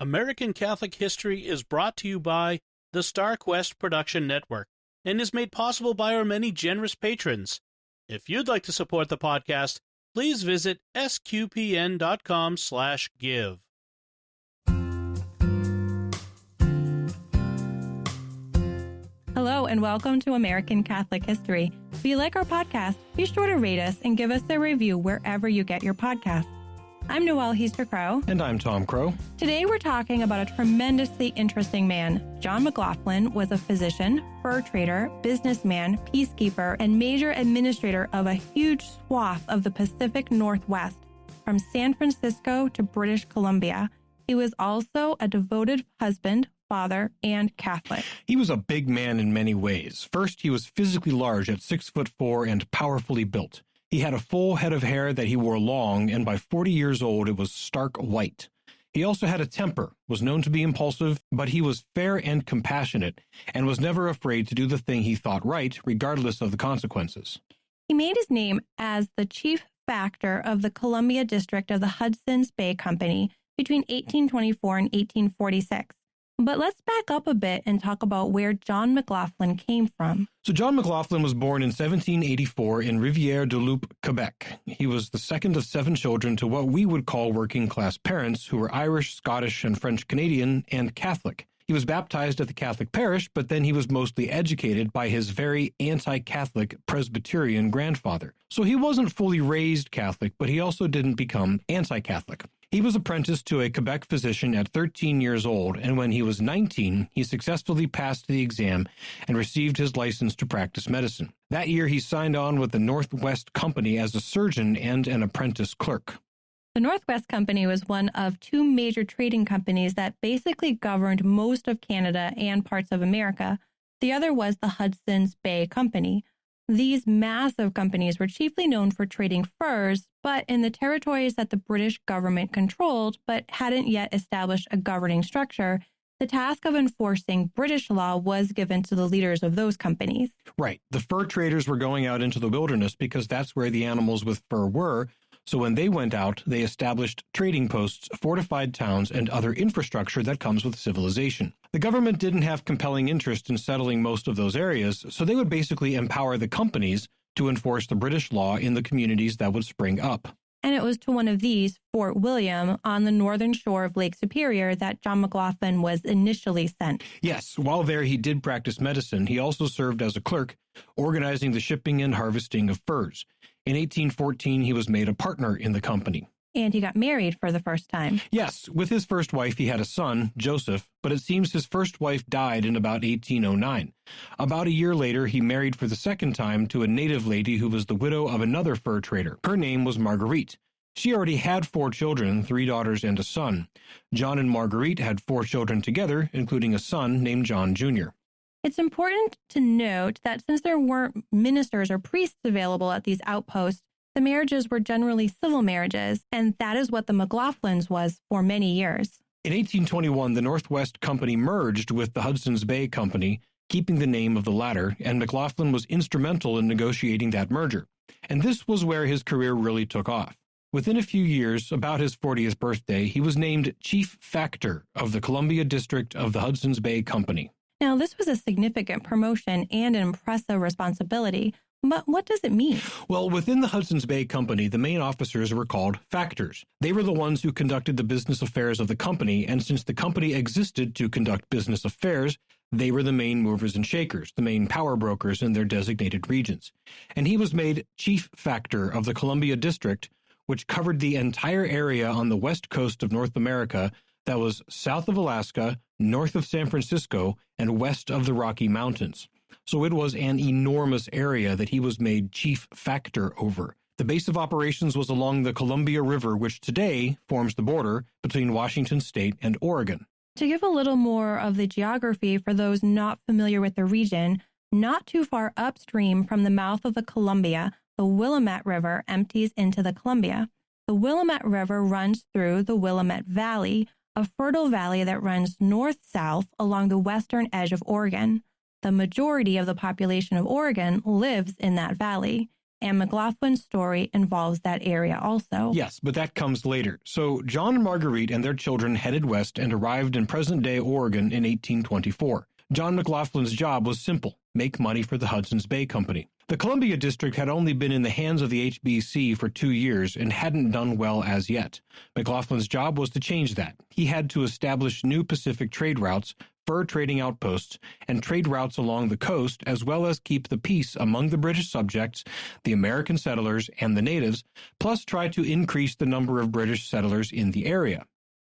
American Catholic History is brought to you by the Star Quest Production Network and is made possible by our many generous patrons. If you'd like to support the podcast, please visit sqpn.com/give. Hello and welcome to American Catholic History. If you like our podcast, be sure to rate us and give us a review wherever you get your podcasts. I'm Noëlle Crowe. And I'm Tom Crowe. Today we're talking about a tremendously interesting man. John McLoughlin was a physician, fur trader, businessman, peacekeeper, and major administrator of a huge swath of the Pacific Northwest, from San Francisco to British Columbia. He was also a devoted husband, father, and Catholic. He was a big man in many ways. First, he was physically large at 6'4" and powerfully built. He had a full head of hair that he wore long, and by 40 years old, it was stark white. He also had a temper, was known to be impulsive, but he was fair and compassionate, and was never afraid to do the thing he thought right, regardless of the consequences. He made his name as the chief factor of the Columbia District of the Hudson's Bay Company between 1824 and 1846. But let's back up a bit and talk about where John McLoughlin came from. So John McLoughlin was born in 1784 in Rivière-du-Loup, Quebec. He was the second of 7 children to what we would call working-class parents who were Irish, Scottish, and French-Canadian, and Catholic. He was baptized at the Catholic parish, but then he was mostly educated by his very anti-Catholic Presbyterian grandfather. So he wasn't fully raised Catholic, but he also didn't become anti-Catholic. He was apprenticed to a Quebec physician at 13 years old, and when he was 19, he successfully passed the exam and received his license to practice medicine. That year, he signed on with the Northwest Company as a surgeon and an apprentice clerk. The Northwest Company was one of 2 major trading companies that basically governed most of Canada and parts of America. The other was the Hudson's Bay Company. These massive companies were chiefly known for trading furs, but in the territories that the British government controlled but hadn't yet established a governing structure, the task of enforcing British law was given to the leaders of those companies. Right. The fur traders were going out into the wilderness because that's where the animals with fur were. So when they went out, they established trading posts, fortified towns, and other infrastructure that comes with civilization. The government didn't have compelling interest in settling most of those areas, so they would basically empower the companies to enforce the British law in the communities that would spring up. And it was to one of these, Fort William, on the northern shore of Lake Superior, that John McLoughlin was initially sent. Yes, while there he did practice medicine, he also served as a clerk, organizing the shipping and harvesting of furs. In 1814, he was made a partner in the company. And he got married for the first time. Yes, with his first wife, he had a son, Joseph, but it seems his first wife died in about 1809. About a year later, he married for the second time to a native lady who was the widow of another fur trader. Her name was Marguerite. She already had 4 children, 3 daughters and a son. John and Marguerite had 4 children together, including a son named John Jr. It's important to note that since there weren't ministers or priests available at these outposts, the marriages were generally civil marriages, and that is what the McLoughlins was for many years. In 1821, the Northwest Company merged with the Hudson's Bay Company, keeping the name of the latter, and McLoughlin was instrumental in negotiating that merger. And this was where his career really took off. Within a few years, about his 40th birthday, he was named Chief Factor of the Columbia District of the Hudson's Bay Company. Now, this was a significant promotion and an impressive responsibility, but what does it mean? Well, within the Hudson's Bay Company, the main officers were called factors. They were the ones who conducted the business affairs of the company, and since the company existed to conduct business affairs, they were the main movers and shakers, the main power brokers in their designated regions. And he was made chief factor of the Columbia District, which covered the entire area on the west coast of North America that was south of Alaska, north of San Francisco, and west of the Rocky Mountains. So it was an enormous area that he was made chief factor over. The base of operations was along the Columbia River, which today forms the border between Washington State and Oregon. To give a little more of the geography for those not familiar with the region, not too far upstream from the mouth of the Columbia, the Willamette River empties into the Columbia. The Willamette River runs through the Willamette Valley, a fertile valley that runs north-south along the western edge of Oregon. The majority of the population of Oregon lives in that valley. and McLaughlin's story involves that area also. Yes, but that comes later. So John and Marguerite and their children headed west and arrived in present-day Oregon in 1824. John McLaughlin's job was simple: make money for the Hudson's Bay Company. The Columbia District had only been in the hands of the HBC for 2 years and hadn't done well as yet. McLaughlin's job was to change that. He had to establish new Pacific trade routes, fur trading outposts, and trade routes along the coast, as well as keep the peace among the British subjects, the American settlers, and the natives, plus try to increase the number of British settlers in the area.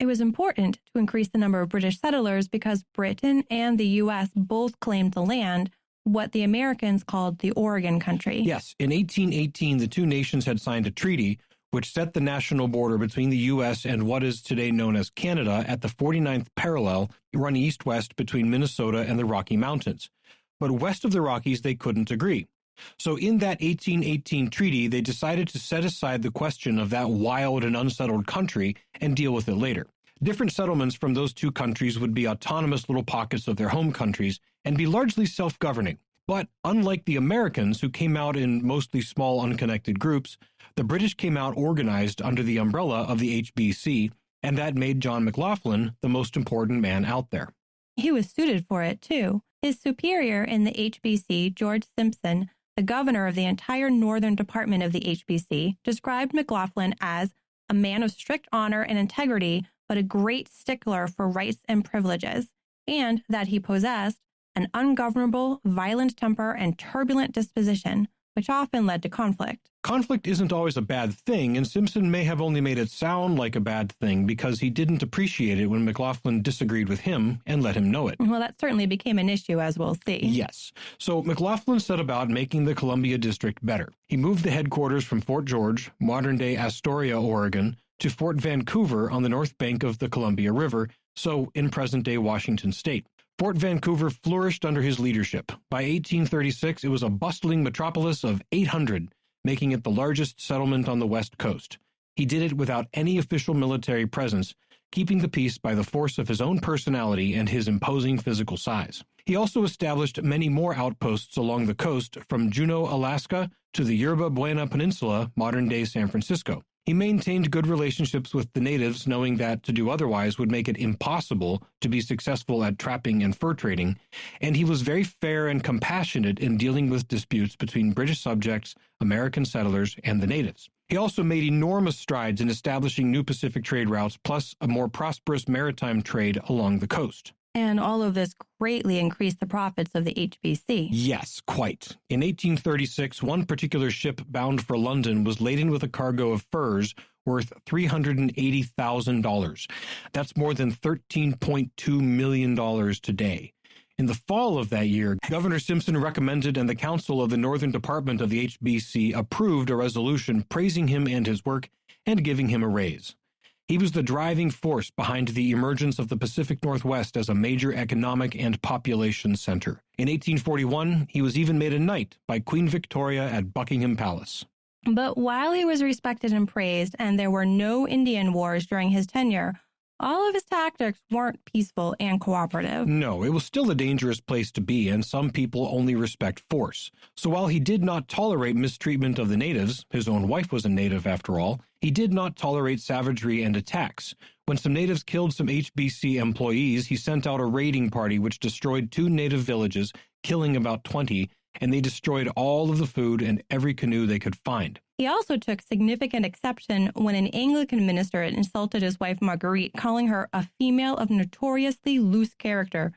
It was important to increase the number of British settlers because Britain and the U.S. both claimed the land, what the Americans called the Oregon Country. Yes, in 1818, the two nations had signed a treaty which set the national border between the U.S. and what is today known as Canada at the 49th parallel, run east-west between Minnesota and the Rocky Mountains. But west of the Rockies, they couldn't agree. So in that 1818 treaty, they decided to set aside the question of that wild and unsettled country and deal with it later. Different settlements from those two countries would be autonomous little pockets of their home countries and be largely self-governing. But unlike the Americans, who came out in mostly small, unconnected groups, the British came out organized under the umbrella of the HBC, and that made John McLoughlin the most important man out there. He was suited for it, too. His superior in the HBC, George Simpson, the governor of the entire northern department of the HBC, described McLoughlin as a man of strict honor and integrity, but a great stickler for rights and privileges, and that he possessed an ungovernable, violent temper and turbulent disposition, which often led to conflict. Conflict isn't always a bad thing, and Simpson may have only made it sound like a bad thing because he didn't appreciate it when McLoughlin disagreed with him and let him know it. Well, that certainly became an issue, as we'll see. Yes. So McLoughlin set about making the Columbia District better. He moved the headquarters from Fort George, modern-day Astoria, Oregon, to Fort Vancouver on the north bank of the Columbia River, so in present-day Washington state. Fort Vancouver flourished under his leadership. By 1836, it was a bustling metropolis of 800, making it the largest settlement on the West Coast. He did it without any official military presence, keeping the peace by the force of his own personality and his imposing physical size. He also established many more outposts along the coast from Juneau, Alaska, to the Yerba Buena Peninsula, modern-day San Francisco. He maintained good relationships with the natives, knowing that to do otherwise would make it impossible to be successful at trapping and fur trading, and he was very fair and compassionate in dealing with disputes between British subjects, American settlers, and the natives. He also made enormous strides in establishing new Pacific trade routes, plus a more prosperous maritime trade along the coast. And all of this greatly increased the profits of the HBC. Yes, quite. In 1836, one particular ship bound for London was laden with a cargo of furs worth $380,000. That's more than $13.2 million today. In the fall of that year, Governor Simpson recommended and the Council of the Northern Department of the HBC approved a resolution praising him and his work and giving him a raise. He was the driving force behind the emergence of the Pacific Northwest as a major economic and population center. In 1841, he was even made a knight by Queen Victoria at Buckingham Palace. But while he was respected and praised, and there were no Indian wars during his tenure, all of his tactics weren't peaceful and cooperative. No, it was still a dangerous place to be, and some people only respect force. So while he did not tolerate mistreatment of the natives, his own wife was a native after all, he did not tolerate savagery and attacks. When some natives killed some HBC employees, he sent out a raiding party which destroyed 2 native villages, killing about 20, and they destroyed all of the food and every canoe they could find. He also took significant exception when an Anglican minister insulted his wife Marguerite, calling her a female of notoriously loose character.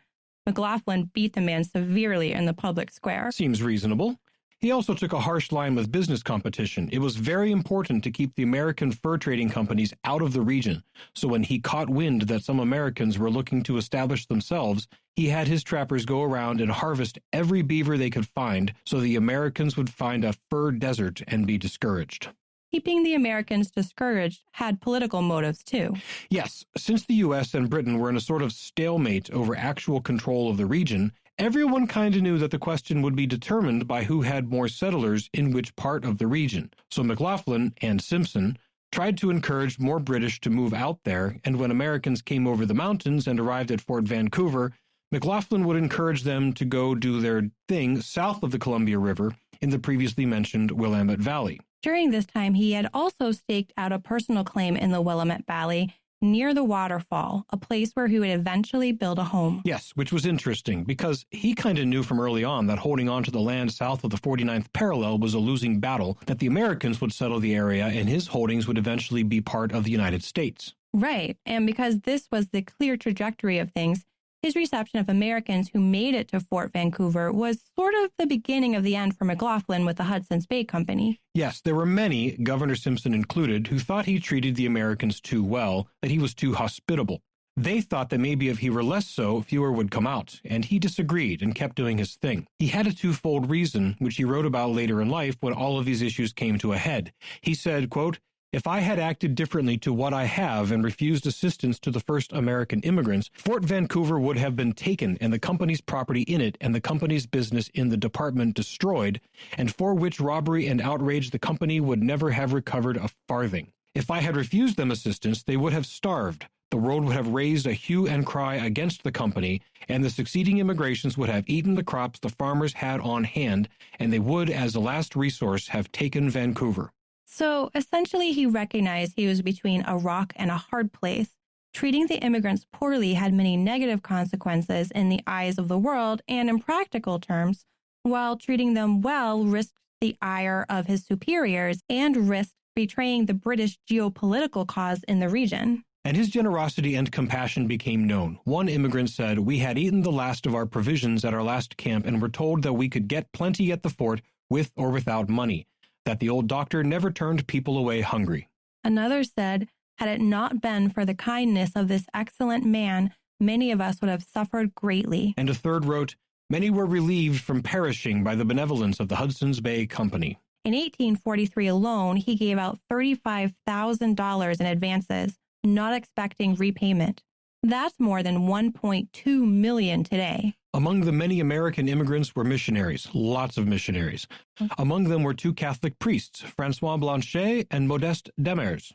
McLoughlin beat the man severely in the public square. Seems reasonable. He also took a harsh line with business competition. It was very important to keep the American fur trading companies out of the region, so when he caught wind that some Americans were looking to establish themselves, he had his trappers go around and harvest every beaver they could find so the Americans would find a fur desert and be discouraged. Keeping the Americans discouraged had political motives, too. Yes, since the U.S. and Britain were in a sort of stalemate over actual control of the region, everyone kind of knew that the question would be determined by who had more settlers in which part of the region. So McLoughlin and Simpson tried to encourage more British to move out there, and when Americans came over the mountains and arrived at Fort Vancouver, McLoughlin would encourage them to go do their thing south of the Columbia River in the previously mentioned Willamette Valley. During this time, he had also staked out a personal claim in the Willamette Valley near the waterfall, a place where he would eventually build a home. Yes, which was interesting because he kind of knew from early on that holding on to the land south of the 49th parallel was a losing battle, that the Americans would settle the area and his holdings would eventually be part of the United States. Right, and because this was the clear trajectory of things, his reception of Americans who made it to Fort Vancouver was sort of the beginning of the end for McLoughlin with the Hudson's Bay Company. Yes, there were many, Governor Simpson included, who thought he treated the Americans too well, that he was too hospitable. They thought that maybe if he were less so, fewer would come out, and he disagreed and kept doing his thing. He had a twofold reason, which he wrote about later in life when all of these issues came to a head. He said, quote, "If I had acted differently to what I have and refused assistance to the first American immigrants, Fort Vancouver would have been taken and the company's property in it and the company's business in the department destroyed, and for which robbery and outrage the company would never have recovered a farthing. If I had refused them assistance, they would have starved. The world would have raised a hue and cry against the company, and the succeeding immigrations would have eaten the crops the farmers had on hand, and they would, as a last resource, have taken Vancouver." So essentially, he recognized he was between a rock and a hard place. Treating the immigrants poorly had many negative consequences in the eyes of the world and in practical terms, while treating them well risked the ire of his superiors and risked betraying the British geopolitical cause in the region. And his generosity and compassion became known. One immigrant said, "We had eaten the last of our provisions at our last camp and were told that we could get plenty at the fort with or without money, that the old doctor never turned people away hungry." Another said, "Had it not been for the kindness of this excellent man, many of us would have suffered greatly." And a third wrote, "Many were relieved from perishing by the benevolence of the Hudson's Bay Company." In 1843 alone, he gave out $35,000 in advances, not expecting repayment. That's more than $1.2 million today. Among the many American immigrants were missionaries, lots of missionaries. Among them were two Catholic priests, Francois Blanchet and Modeste Demers.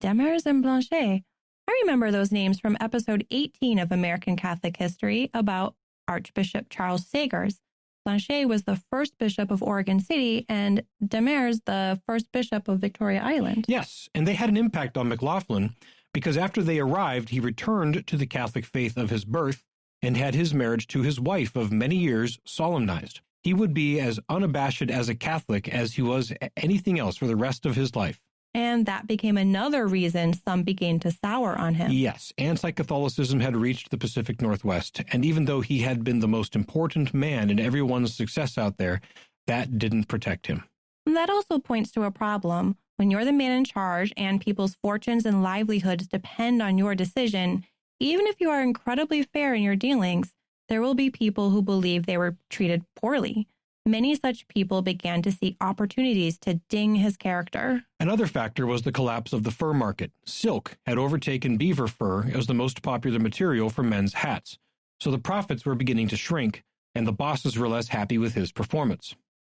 Demers and Blanchet. I remember those names from episode 18 of American Catholic History about Archbishop Charles Sagers. Blanchet was the first bishop of Oregon City and Demers the first bishop of Victoria Island. Yes, and they had an impact on McLoughlin because after they arrived, he returned to the Catholic faith of his birth and had his marriage to his wife of many years solemnized. He would be as unabashed as a Catholic as he was anything else for the rest of his life. And that became another reason some began to sour on him. Yes, anti-Catholicism had reached the Pacific Northwest, and even though he had been the most important man in everyone's success out there, that didn't protect him. That also points to a problem. When you're the man in charge and people's fortunes and livelihoods depend on your decision, even if you are incredibly fair in your dealings, there will be people who believe they were treated poorly. Many such people began to see opportunities to ding his character. Another factor was the collapse of the fur market. Silk had overtaken beaver fur as the most popular material for men's hats, so the profits were beginning to shrink, and the bosses were less happy with his performance.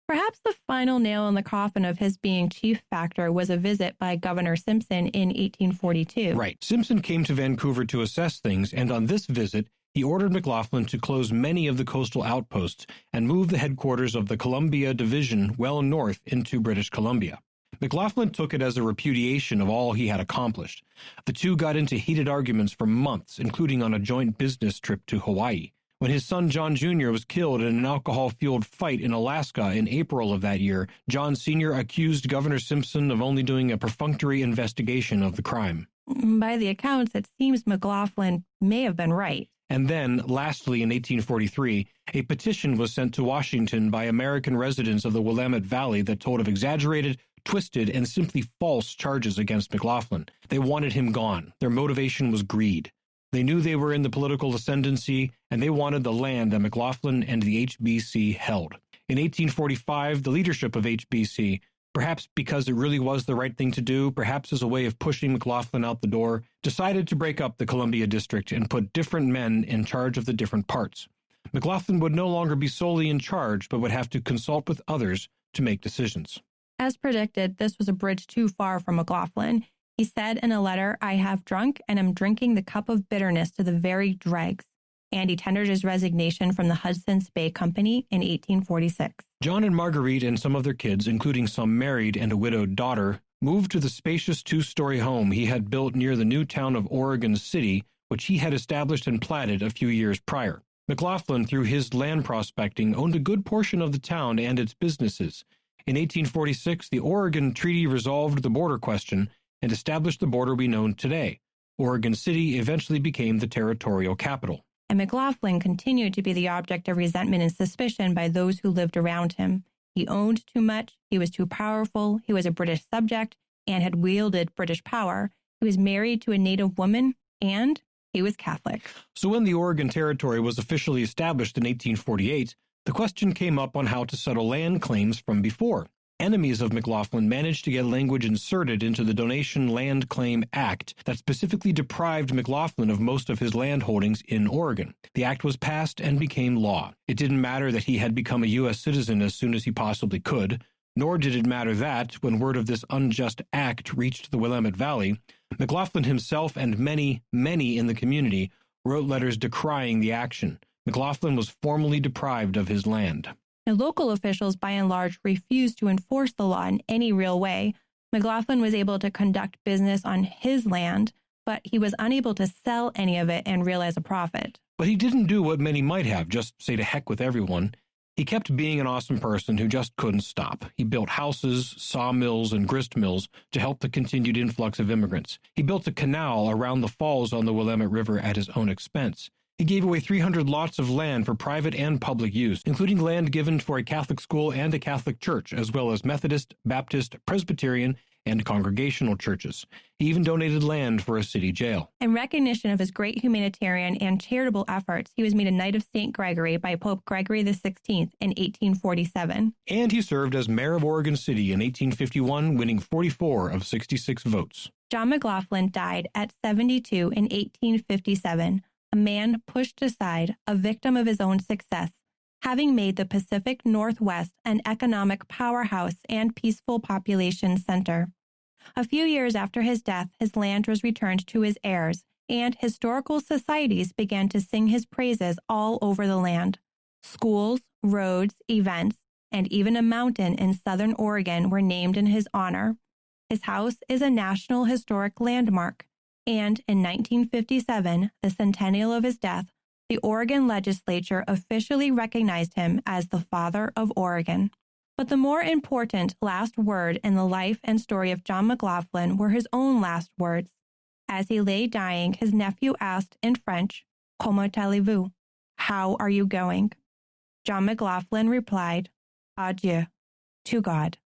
Perhaps the final nail in the coffin of his being chief factor was a visit by Governor Simpson in 1842. Right. Simpson came to Vancouver to assess things, and on this visit, he ordered McLoughlin to close many of the coastal outposts and move the headquarters of the Columbia Division well north into British Columbia. McLoughlin took it as a repudiation of all he had accomplished. The two got into heated arguments for months, including on a joint business trip to Hawaii. When his son John Jr. was killed in an alcohol-fueled fight in Alaska in April of that year, John Sr. accused Governor Simpson of only doing a perfunctory investigation of the crime. By the accounts, it seems McLoughlin may have been right. And then, lastly, in 1843, a petition was sent to Washington by American residents of the Willamette Valley that told of exaggerated, twisted, and simply false charges against McLoughlin. They wanted him gone. Their motivation was greed. They knew they were in the political ascendancy, and they wanted the land that McLoughlin and the HBC held. In 1845, the leadership of HBC, perhaps because it really was the right thing to do, perhaps as a way of pushing McLoughlin out the door, decided to break up the Columbia District and put different men in charge of the different parts. McLoughlin would no longer be solely in charge, but would have to consult with others to make decisions. As predicted, this was a bridge too far for McLoughlin. He said in a letter, "I have drunk and am drinking the cup of bitterness to the very dregs." And he tendered his resignation from the Hudson's Bay Company in 1846. John and Marguerite and some of their kids, including some married and a widowed daughter, moved to the spacious two-story home he had built near the new town of Oregon City, which he had established and platted a few years prior. McLoughlin, through his land prospecting, owned a good portion of the town and its businesses. In 1846, the Oregon Treaty resolved the border question and established the border we know today. Oregon City eventually became the territorial capital. And McLoughlin continued to be the object of resentment and suspicion by those who lived around him. He owned too much, he was too powerful, he was a British subject and had wielded British power, he was married to a native woman, and he was Catholic. So when the Oregon Territory was officially established in 1848, the question came up on how to settle land claims from before. Enemies of McLoughlin managed to get language inserted into the Donation Land Claim Act that specifically deprived McLoughlin of most of his land holdings in Oregon. The act was passed and became law. It didn't matter that he had become a U.S. citizen as soon as he possibly could, nor did it matter that, when word of this unjust act reached the Willamette Valley, McLoughlin himself and many, many in the community wrote letters decrying the action. McLoughlin was formally deprived of his land. Now, local officials, by and large, refused to enforce the law in any real way. McLoughlin was able to conduct business on his land, but he was unable to sell any of it and realize a profit. But he didn't do what many might have, just say to heck with everyone. He kept being an awesome person who just couldn't stop. He built houses, sawmills, and grist mills to help the continued influx of immigrants. He built a canal around the falls on the Willamette River at his own expense. He gave away 300 lots of land for private and public use, including land given for a Catholic school and a Catholic church, as well as Methodist, Baptist, Presbyterian, and Congregational churches. He even donated land for a city jail. In recognition of his great humanitarian and charitable efforts, he was made a Knight of St. Gregory by Pope Gregory XVI in 1847. And he served as mayor of Oregon City in 1851, winning 44 of 66 votes. John McLoughlin died at 72 in 1857. A man pushed aside, a victim of his own success, having made the Pacific Northwest an economic powerhouse and peaceful population center. A few years after his death, his land was returned to his heirs, and historical societies began to sing his praises all over the land. Schools, roads, events, and even a mountain in southern Oregon were named in his honor. His house is a National Historic Landmark. And in 1957, the centennial of his death, the Oregon legislature officially recognized him as the Father of Oregon. But the more important last word in the life and story of John McLoughlin were his own last words. As he lay dying, his nephew asked in French, "Comment allez-vous?" How are you going? John McLoughlin replied, "Adieu," to God.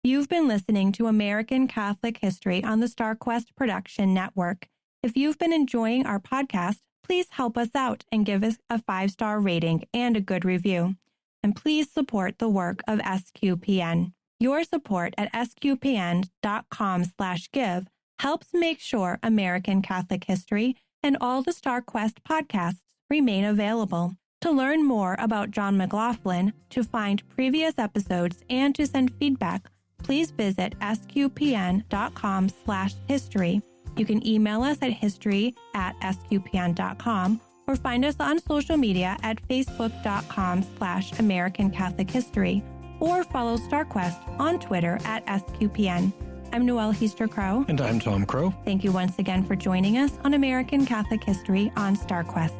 You've been listening to American Catholic History on the StarQuest Production Network. If you've been enjoying our podcast, please help us out and give us a 5-star rating and a good review. And please support the work of SQPN. Your support at sqpn.com/give helps make sure American Catholic History and all the StarQuest podcasts remain available. To learn more about John McLoughlin, to find previous episodes, and to send feedback, please visit sqpn.com/history. You can email us at history@sqpn.com or find us on social media at facebook.com/American Catholic History or follow StarQuest on Twitter at SQPN. I'm Noëlle Crowe. And I'm Tom Crowe. Thank you once again for joining us on American Catholic History on StarQuest.